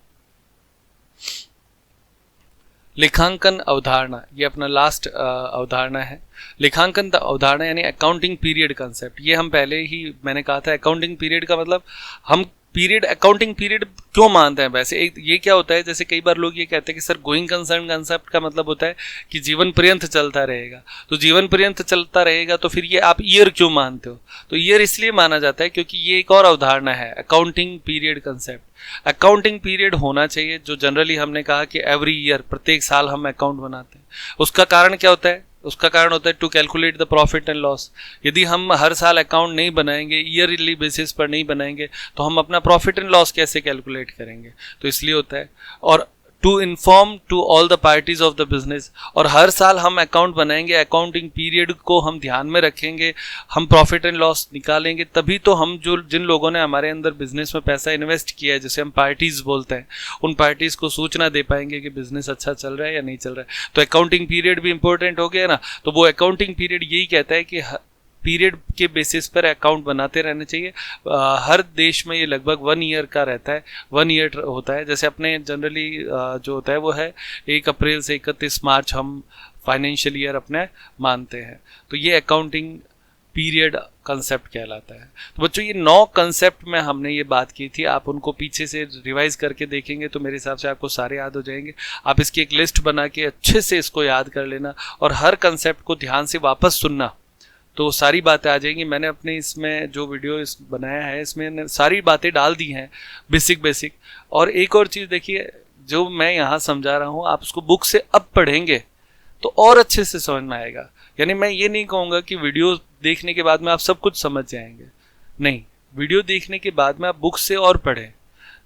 [SPEAKER 1] लेखांकन अवधारणा, ये अपना लास्ट अवधारणा है। लेखांकन अवधारणा यानी अकाउंटिंग पीरियड कंसेप्ट। ये हम पहले ही मैंने कहा था, अकाउंटिंग पीरियड का मतलब हम पीरियड, अकाउंटिंग पीरियड क्यों मानते हैं वैसे। एक ये क्या होता है, जैसे कई बार लोग ये कहते हैं कि सर गोइंग कंसर्न कंसेप्ट का मतलब होता है कि जीवन पर्यंत चलता रहेगा। तो जीवन पर्यंत चलता रहेगा तो फिर ये आप ईयर क्यों मानते हो? तो ईयर इसलिए माना जाता है क्योंकि ये एक और अवधारणा है, accounting period concept. Accounting period होना चाहिए जो जनरली हमने कहा कि एवरी ईयर, प्रत्येक साल हम अकाउंट बनाते हैं। उसका कारण क्या होता है? उसका कारण होता है to calculate the profit and loss. यदि हम हर साल अकाउंट नहीं बनाएंगे, ईयरली बेसिस पर नहीं बनाएंगे, तो हम अपना प्रॉफिट एंड लॉस कैसे कैलकुलेट करेंगे? तो इसलिए होता है। और to inform to all the parties of the business, और हर साल हम अकाउंट बनाएंगे, अकाउंटिंग पीरियड को हम ध्यान में रखेंगे, हम प्रॉफिट एंड लॉस निकालेंगे, तभी तो हम जिन लोगों ने हमारे अंदर बिजनेस में पैसा इन्वेस्ट किया है, जिसे हम पार्टीज बोलते हैं, उन पार्टीज को सूचना दे पाएंगे कि बिजनेस अच्छा चल रहा है या नहीं चल रहा है। तो अकाउंटिंग पीरियड भी इंपॉर्टेंट हो गया ना। तो वो अकाउंटिंग पीरियड यही कहता है कि पीरियड के बेसिस पर अकाउंट बनाते रहने चाहिए। हर देश में ये लगभग 1 ईयर का रहता है, 1 ईयर होता है। जैसे अपने जनरली जो होता है वो है 1 अप्रैल से 31 मार्च हम फाइनेंशियल ईयर अपने मानते हैं। तो ये अकाउंटिंग पीरियड कंसेप्ट कहलाता है। तो बच्चों ये 9 कंसेप्ट में हमने ये बात की थी, आप उनको पीछे से रिवाइज करके देखेंगे तो मेरे हिसाब से आपको सारे याद हो जाएंगे। आप इसकी एक लिस्ट बना के अच्छे से इसको याद कर लेना और हर कंसेप्ट को ध्यान से वापस सुनना, तो सारी बातें आ जाएंगी। मैंने अपने इसमें जो वीडियो बनाया है इसमें सारी बातें डाल दी हैं, बेसिक। और एक और चीज़ देखिए, जो मैं यहाँ समझा रहा हूँ आप उसको बुक से अब पढ़ेंगे तो और अच्छे से समझ में आएगा। यानी मैं ये नहीं कहूँगा कि वीडियो देखने के बाद में आप सब कुछ समझ जाएंगे, नहीं, वीडियो देखने के बाद में आप बुक से और पढ़ें।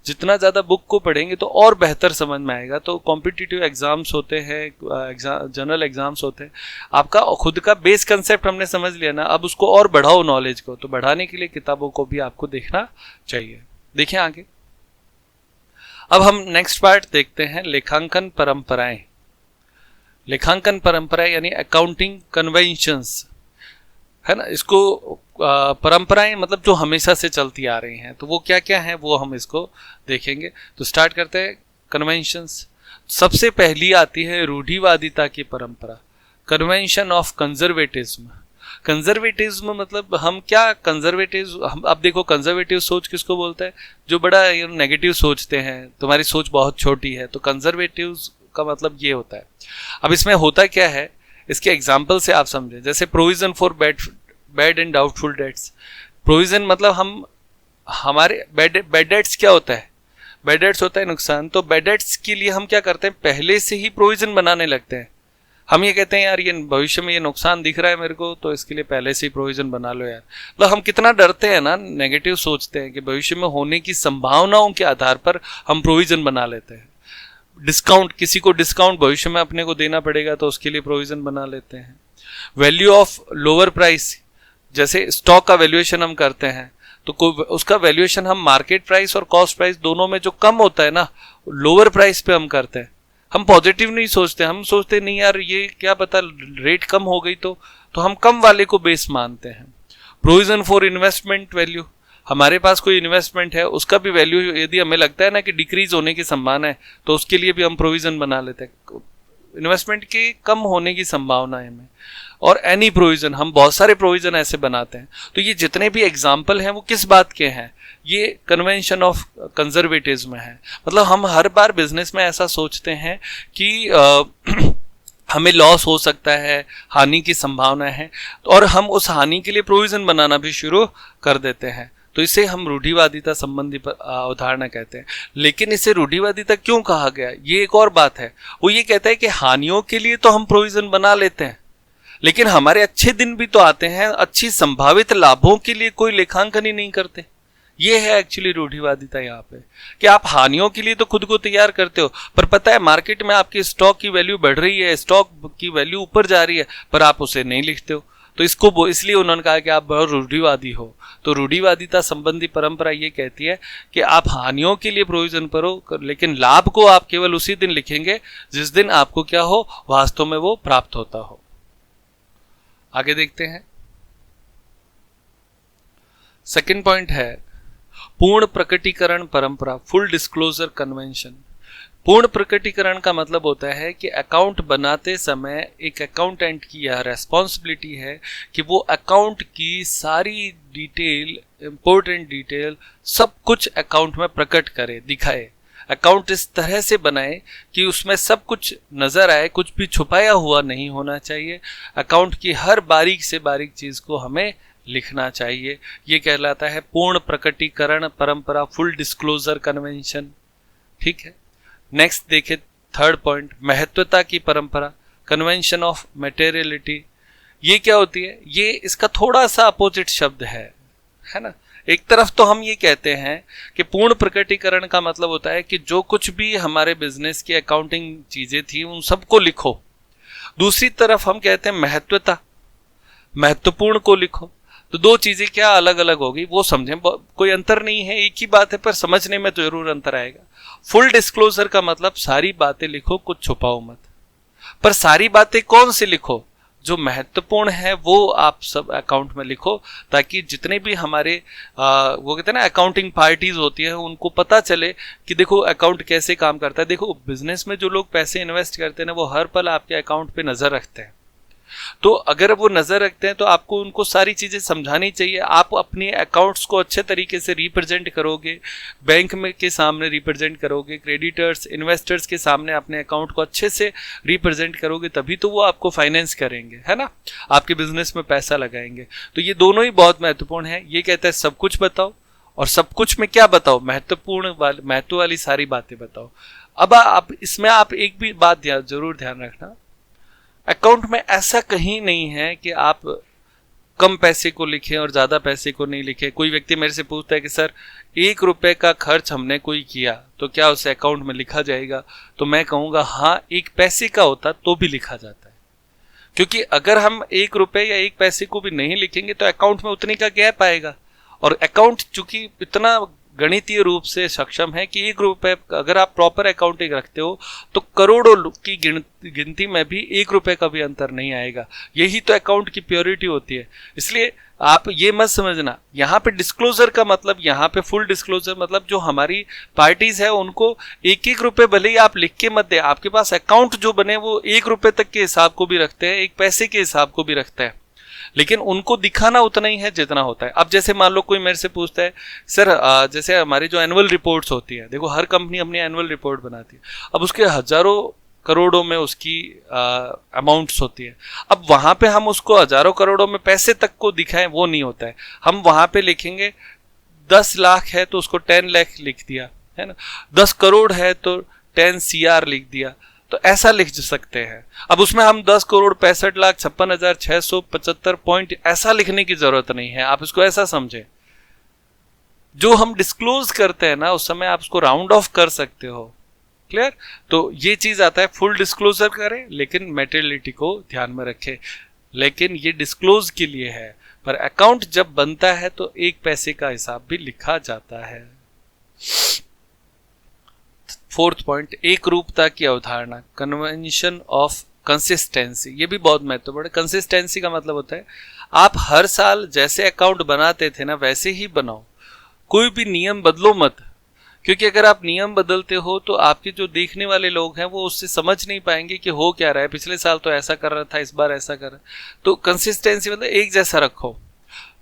[SPEAKER 1] जितना ज़्यादा बुक को पढ़ेंगे तो और बेहतर समझ में आएगा। तो कॉम्पिटिटिव एग्जाम्स होते हैं, जनरल एग्जाम्स होते हैं, आपका खुद का बेस कंसेप्ट हमने समझ लिया ना, अब उसको और बढ़ाओ नॉलेज को। तो बढ़ाने के लिए किताबों को भी आपको देखना चाहिए। देखिए आगे, अब हम नेक्स्ट पार्ट देखते हैं, लेखांकन परंपराएं। लेखांकन परंपराएं यानी अकाउंटिंग कन्वेंशंस, है ना। इसको परंपराएं मतलब जो हमेशा से चलती आ रही हैं, तो वो क्या क्या हैं वो हम इसको देखेंगे। तो स्टार्ट करते हैं कन्वेंशंस। सबसे पहली आती है रूढ़िवादिता की परंपरा, कन्वेंशन ऑफ कंजर्वेटिज्म। कंजर्वेटिज्म मतलब हम क्या कंजर्वेटिव, हम अब देखो कंजर्वेटिव सोच किसको बोलते हैं? जो बड़ा नेगेटिव सोचते हैं, तुम्हारी सोच बहुत छोटी है, तो कंजर्वेटिव का मतलब ये होता है। अब इसमें होता क्या है, इसके एग्जाम्पल से आप समझें। जैसे provision for bad and doubtful debts. Provision मतलब हम हमारे बैड डेट्स क्या होता है, बैड डेट्स होता है नुकसान। तो बैड डेट्स के लिए हम क्या करते हैं, पहले से ही प्रोविजन बनाने लगते हैं। हम ये कहते हैं यार ये भविष्य में ये नुकसान दिख रहा है मेरे को, तो इसके लिए पहले से ही प्रोविजन बना लो यार। मतलब हम कितना डरते हैं ना, नेगेटिव सोचते हैं कि भविष्य में होने की संभावनाओं के आधार पर हम प्रोविजन बना लेते हैं। डिस्काउंट, किसी को डिस्काउंट भविष्य में अपने को देना पड़ेगा तो उसके लिए प्रोविजन बना लेते हैं। वैल्यू ऑफ लोअर प्राइस, जैसे स्टॉक का वैल्यूएशन हम करते हैं तो उसका वैल्यूएशन हम मार्केट प्राइस और कॉस्ट प्राइस दोनों में जो कम होता है ना, लोअर प्राइस पे हम करते हैं। हम पॉजिटिव नहीं सोचते, हम सोचते नहीं यार ये क्या पता रेट कम हो गई तो हम कम वाले को बेस मानते हैं। प्रोविजन फॉर इन्वेस्टमेंट वैल्यू, हमारे पास कोई इन्वेस्टमेंट है उसका भी वैल्यू यदि हमें लगता है ना कि डिक्रीज होने की संभावना है तो उसके लिए भी हम प्रोविजन बना लेते हैं, इन्वेस्टमेंट के कम होने की संभावना है हमें। और एनी प्रोविजन, हम बहुत सारे प्रोविजन ऐसे बनाते हैं। तो ये जितने भी एग्जाम्पल हैं वो किस बात के हैं, ये कन्वेंशन ऑफ कंजर्वेटिज्म है। मतलब हम हर बार बिजनेस में ऐसा सोचते हैं कि हमें लॉस हो सकता है, हानि की संभावना है, और हम उस हानि के लिए प्रोविजन बनाना भी शुरू कर देते हैं। तो इसे हम रूढ़िवादिता संबंधी अवधारणा कहते हैं। लेकिन इसे रूढ़िवादिता क्यों कहा गया, ये एक और बात है। वो ये कहता है कि हानियों के लिए तो हम प्रोविजन बना लेते हैं, लेकिन हमारे अच्छे दिन भी तो आते हैं, अच्छी संभावित लाभों के लिए कोई लेखांकन ही नहीं करते। ये है एक्चुअली रूढ़िवादिता यहाँ पे, कि आप हानियों के लिए तो खुद को तैयार करते हो, पर पता है मार्केट में आपकी स्टॉक की वैल्यू बढ़ रही है, स्टॉक की वैल्यू ऊपर जा रही है, पर आप उसे नहीं लिखते हो। तो इसको इसलिए उन्होंने कहा कि आप बहुत रूढ़िवादी हो। तो रूढ़िवादिता संबंधी परंपरा ये कहती है कि आप हानियों के लिए प्रोविजन करो, लेकिन लाभ को आप केवल उसी दिन लिखेंगे जिस दिन आपको क्या हो, वास्तव में वो प्राप्त होता हो। आगे देखते हैं। सेकंड पॉइंट है पूर्ण प्रकटीकरण परंपरा, फुल डिस्क्लोजर कन्वेंशन। पूर्ण प्रकटीकरण का मतलब होता है कि अकाउंट बनाते समय एक अकाउंटेंट की यह रेस्पॉन्सिबिलिटी है कि वो अकाउंट की सारी डिटेल, इंपॉर्टेंट डिटेल, सब कुछ अकाउंट में प्रकट करे, दिखाए। अकाउंट इस तरह से बनाए कि उसमें सब कुछ नजर आए, कुछ भी छुपाया हुआ नहीं होना चाहिए। अकाउंट की हर बारीक से बारीक चीज को हमें लिखना चाहिए। ये कहलाता है पूर्ण प्रकटीकरण परंपरा, फुल डिस्क्लोजर कन्वेंशन। ठीक है, नेक्स्ट देखें थर्ड पॉइंट, महत्वता की परंपरा, कन्वेंशन ऑफ मटेरियलिटी। ये क्या होती है, ये इसका थोड़ा सा अपोजिट शब्द है ना। एक तरफ तो हम ये कहते हैं कि पूर्ण प्रकटीकरण का मतलब होता है कि जो कुछ भी हमारे बिजनेस की अकाउंटिंग चीजें थी उन सबको लिखो। दूसरी तरफ हम कहते हैं महत्वता, महत्वपूर्ण को लिखो। तो दो चीजें क्या अलग अलग होगी वो समझें, कोई अंतर नहीं है, एक ही बात है, पर समझने में तो जरूर अंतर आएगा। फुल डिस्क्लोजर का मतलब सारी बातें लिखो, कुछ छुपाओ मत। पर सारी बातें कौन सी लिखो, जो महत्वपूर्ण है वो आप सब अकाउंट में लिखो, ताकि जितने भी हमारे वो कहते हैं ना अकाउंटिंग पार्टीज होती है उनको पता चले कि देखो अकाउंट कैसे काम करता है। देखो बिजनेस में जो लोग पैसे इन्वेस्ट करते हैं ना, वो हर पल आपके अकाउंट पे नजर रखते हैं। तो अगर वो नजर रखते हैं तो आपको उनको सारी चीजें समझानी चाहिए। आप अपने अकाउंट्स को अच्छे तरीके से रिप्रेजेंट करोगे, बैंक में के सामने रिप्रेजेंट करोगे, क्रेडिटर्स, इन्वेस्टर्स के सामने अपने अकाउंट को अच्छे से रिप्रेजेंट करोगे, तभी तो वो आपको फाइनेंस करेंगे, है ना, आपके बिजनेस में पैसा लगाएंगे। तो ये दोनों ही बहुत महत्वपूर्ण है। ये कहता है सब कुछ बताओ, और सब कुछ में क्या बताओ, महत्व वाली सारी बातें बताओ। अब आप इसमें आप एक भी बात जरूर ध्यान रखना, अकाउंट में ऐसा कहीं नहीं है कि आप कम पैसे को लिखें और ज्यादा पैसे को नहीं लिखें। कोई व्यक्ति मेरे से पूछता है कि सर 1 रुपए का खर्च हमने कोई किया तो क्या उसे अकाउंट में लिखा जाएगा, तो मैं कहूँगा हाँ, 1 पैसे का होता तो भी लिखा जाता है। क्योंकि अगर हम 1 रुपए या 1 पैसे को भी नहीं लिखेंगे तो अकाउंट में उतने का गैप आएगा। और अकाउंट चूंकि इतना गणितीय रूप से सक्षम है कि 1 रुपए अगर आप प्रॉपर अकाउंटिंग रखते हो तो करोड़ों की गिनती में भी 1 रुपए का भी अंतर नहीं आएगा। यही तो अकाउंट की प्योरिटी होती है। इसलिए आप ये मत समझना, यहाँ पे डिस्क्लोजर का मतलब, यहाँ पे फुल डिस्क्लोजर मतलब जो हमारी पार्टीज है उनको 1-1 रुपए भले ही आप लिख के मत दे, आपके पास अकाउंट जो बने वो 1 रुपए तक के हिसाब को भी रखते हैं, 1 पैसे के हिसाब को भी रखता है, लेकिन उनको दिखाना उतना ही है जितना होता है। अब जैसे मान लो कोई मेरे से पूछता है सर जैसे हमारी जो एनुअल रिपोर्ट्स होती है, देखो हर कंपनी अपनी एनुअल रिपोर्ट बनाती है, अब उसके हजारों करोड़ों में उसकी अमाउंट्स होती है। अब वहां पे हम उसको हजारों करोड़ों में पैसे तक को दिखाएं वो नहीं होता है। हम वहां पे लिखेंगे 10 लाख है तो उसको 10 लाख लिख दिया, है ना, 10 करोड़ है तो 10 CR लिख दिया, तो ऐसा लिख सकते हैं। अब उसमें हम 10 करोड़ 65,56,675 पॉइंट ऐसा लिखने की जरूरत नहीं है, आप इसको ऐसा समझे। जो हम डिस्क्लोज करते हैं ना उस समय आप उसको राउंड ऑफ कर सकते हो। क्लियर? तो ये चीज आता है, फुल डिस्क्लोजर करें लेकिन मेटेरियलिटी को ध्यान में रखें, लेकिन ये डिस्क्लोज के लिए है, पर अकाउंट जब बनता है तो 1 पैसे का हिसाब भी लिखा जाता है। 4th पॉइंट, एक रूपता की अवधारणा, कन्वेंशन ऑफ कंसिस्टेंसी। ये भी बहुत महत्वपूर्ण है। कंसिस्टेंसी का मतलब होता है आप हर साल जैसे अकाउंट बनाते थे ना वैसे ही बनाओ, कोई भी नियम बदलो मत, क्योंकि अगर आप नियम बदलते हो तो आपके जो देखने वाले लोग हैं वो उससे समझ नहीं पाएंगे कि हो क्या रहा है, पिछले साल तो ऐसा कर रहा था, इस बार ऐसा कर रहा है। तो कंसिस्टेंसी मतलब एक जैसा रखो,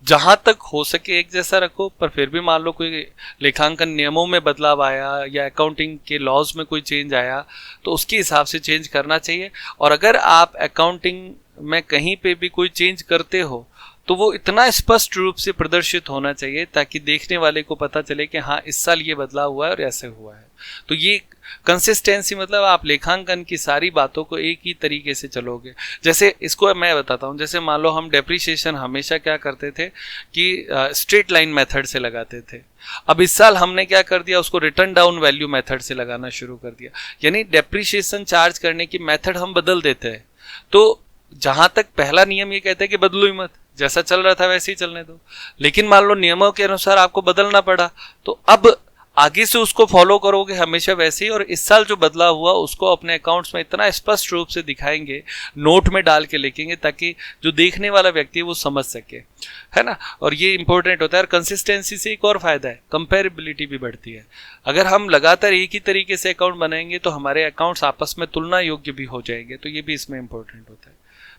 [SPEAKER 1] जहां तक हो सके एक जैसा रखो, पर फिर भी मान लो कोई लेखांकन नियमों में बदलाव आया या अकाउंटिंग के लॉज में कोई चेंज आया तो उसके हिसाब से चेंज करना चाहिए। और अगर आप अकाउंटिंग में कहीं पे भी कोई चेंज करते हो तो वो इतना स्पष्ट रूप से प्रदर्शित होना चाहिए ताकि देखने वाले को पता चले कि हाँ इस साल ये बदलाव हुआ है और ऐसे हुआ है। तो ये कंसिस्टेंसी मतलब आप लेखांकन की सारी बातों को एक ही तरीके से चलोगे। जैसे इसको मैं बताता हूँ, जैसे मान लो हम डेप्रिसिएशन हमेशा क्या करते थे कि स्ट्रेट लाइन मेथड से लगाते थे, अब इस साल हमने क्या कर दिया, उसको रिटर्न डाउन वैल्यू मेथड से लगाना शुरू कर दिया, यानी डेप्रिसिएशन चार्ज करने की मेथड हम बदल देते हैं। तो जहां तक पहला नियम ये कहता है कि बदलो ही मत, जैसा चल रहा था वैसे ही चलने दो, लेकिन मान लो नियमों के अनुसार आपको बदलना पड़ा तो अब आगे से उसको फॉलो करोगे हमेशा वैसे ही, और इस साल जो बदलाव हुआ उसको अपने अकाउंट्स में इतना स्पष्ट रूप से दिखाएंगे, नोट में डाल के लिखेंगे ताकि जो देखने वाला व्यक्ति है वो समझ सके, है ना। और ये इंपॉर्टेंट होता है। और कंसिस्टेंसी से एक और फायदा है, कंपेरेबिलिटी भी बढ़ती है। अगर हम लगातार एक ही तरीके से अकाउंट बनाएंगे तो हमारे अकाउंट्स आपस में तुलना योग्य भी हो जाएंगे, तो ये भी इसमें इंपॉर्टेंट होता है।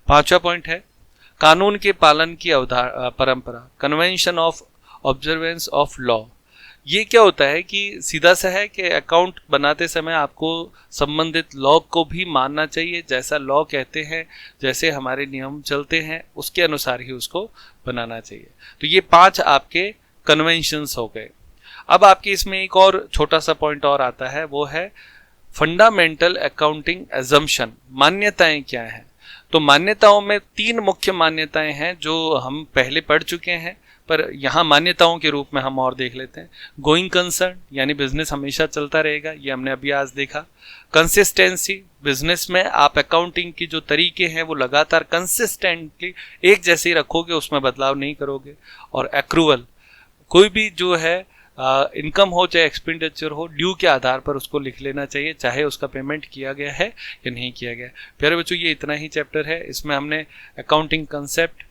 [SPEAKER 1] 5वां पॉइंट है कानून के पालन की परंपरा, convention of observance of law. ये क्या होता है कि सीधा सा है कि अकाउंट बनाते समय आपको संबंधित लॉ को भी मानना चाहिए, जैसा लॉ कहते हैं, जैसे हमारे नियम चलते हैं उसके अनुसार ही उसको बनाना चाहिए। तो ये 5 आपके कन्वेंशंस हो गए। अब आपके इसमें एक और छोटा सा पॉइंट और आता है, वो है फंडामेंटल अकाउंटिंग एजम्पशन, मान्यताएं क्या हैं। तो मान्यताओं में 3 मुख्य मान्यताएं हैं जो हम पहले पढ़ चुके हैं, पर यहाँ मान्यताओं के रूप में हम और देख लेते हैं। गोइंग कंसर्न यानी बिजनेस हमेशा चलता रहेगा, ये हमने अभी आज देखा। कंसिस्टेंसी, बिजनेस में आप अकाउंटिंग की जो तरीके हैं वो लगातार कंसिस्टेंटली एक जैसे ही रखोगे, उसमें बदलाव नहीं करोगे। और एक्रूवल, कोई भी जो है इनकम हो चाहे एक्सपेंडिचर हो, ड्यू के आधार पर उसको लिख लेना चाहिए, चाहे उसका पेमेंट किया गया है या नहीं किया गया। प्यारे बच्चों, ये इतना ही चैप्टर है। इसमें हमने accounting concept,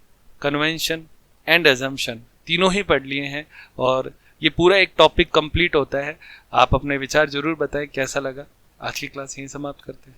[SPEAKER 1] convention and assumption तीनों ही पढ़ लिए हैं और ये पूरा एक टॉपिक कंप्लीट होता है। आप अपने विचार जरूर बताएं कैसा लगा। आज की क्लास यहीं समाप्त करते हैं।